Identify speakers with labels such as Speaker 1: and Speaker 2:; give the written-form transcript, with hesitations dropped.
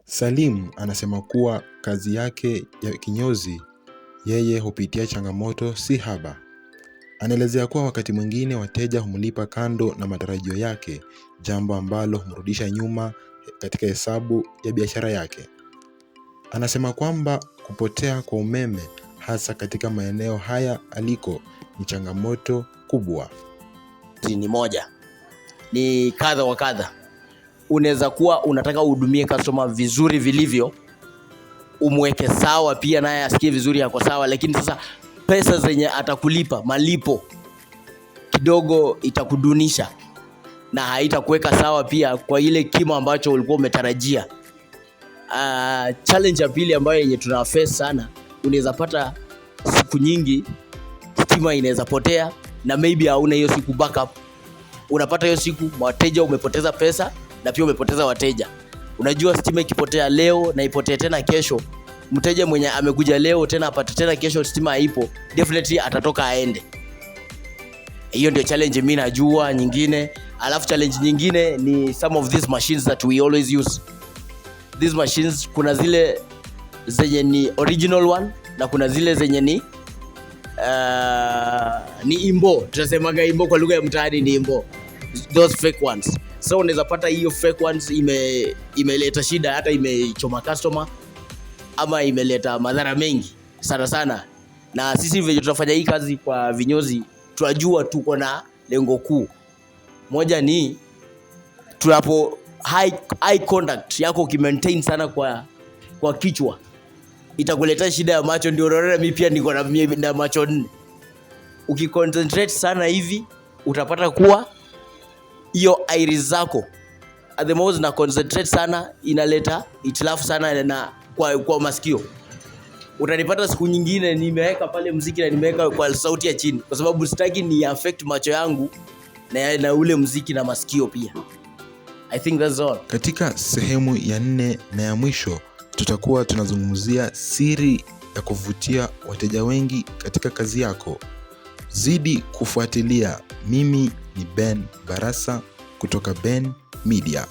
Speaker 1: Salim anasema kuwa kazi yake ya kinyozi yeye hupitia changamoto si haba. Anaelezea kuwa wakati mwingine wateja humlipa kando na matarajio yake, jambo ambalo humrudisha nyuma katika hesabu ya biashara yake. Anasema kwamba kupotea kwa umeme hasa katika maeneo haya aliko ni changamoto kubwa.
Speaker 2: Ni moja, ni kadha wa kadha. Unaweza kuwa unataka uhudumie customer vizuri vilivyo, umweke sawa pia naye asikie vizuri yako sawa, lakini sasa pesa zenye atakulipa, malipo kidogo itakudunisha na haitakuweka sawa pia kwa ile kima ambacho ulikuwa umetarajia. Challenge ya pili ambayo yenye tuna face sana, unaweza pata siku nyingi stima inaweza potea na maybe hauna hiyo siku backup. Unapata hiyo siku wateja umepoteza pesa na pia umepoteza wateja. Unajua stima ikipotea leo na ipotee tena kesho, mteja mwenye amekuja leo tena apate tena kesho stima haipo, definitely atatoka aende. Hiyo ndio challenge mimi najua nyingine. Alafu challenge nyingine ni some of these machines that we always use. These machines kuna zile zenye ni original one na kuna zile zenye ni imbo. Tunasemaga imbo kwa lugha ya mtaani, ni imbo. Those fake ones. So unaweza pata hiyo fake ones imeleta shida, hata imechoma customer ama imeleta madhara mengi sana sana. Na sisi vile tunafanya hii kazi kwa vinyozi, tunajua tuko na lengo kuu. Moja ni tunapo high contact yako ukimaintain sana kwa kichwa, itakuleta shida ya macho. Ndio unaona mimi pia niko na macho 4. Ukiconcentrate sana hivi utapata kuwa hiyo iris zako at the most na concentrate sana, inaleta itilafu sana na kwa masikio. Utanipata siku nyingine nimeweka pale muziki na nimeweka kwa sauti ya chini, kwa sababu sitaki ni affect macho yangu na ule muziki na masikio pia. I think that's all.
Speaker 1: Katika sehemu ya 4 na ya mwisho tutakuwa tunazungumzia siri ya kuvutia wateja wengi katika kazi yako. Zidi kufuatilia. Mimi ni Ben Barasa kutoka Ben Media.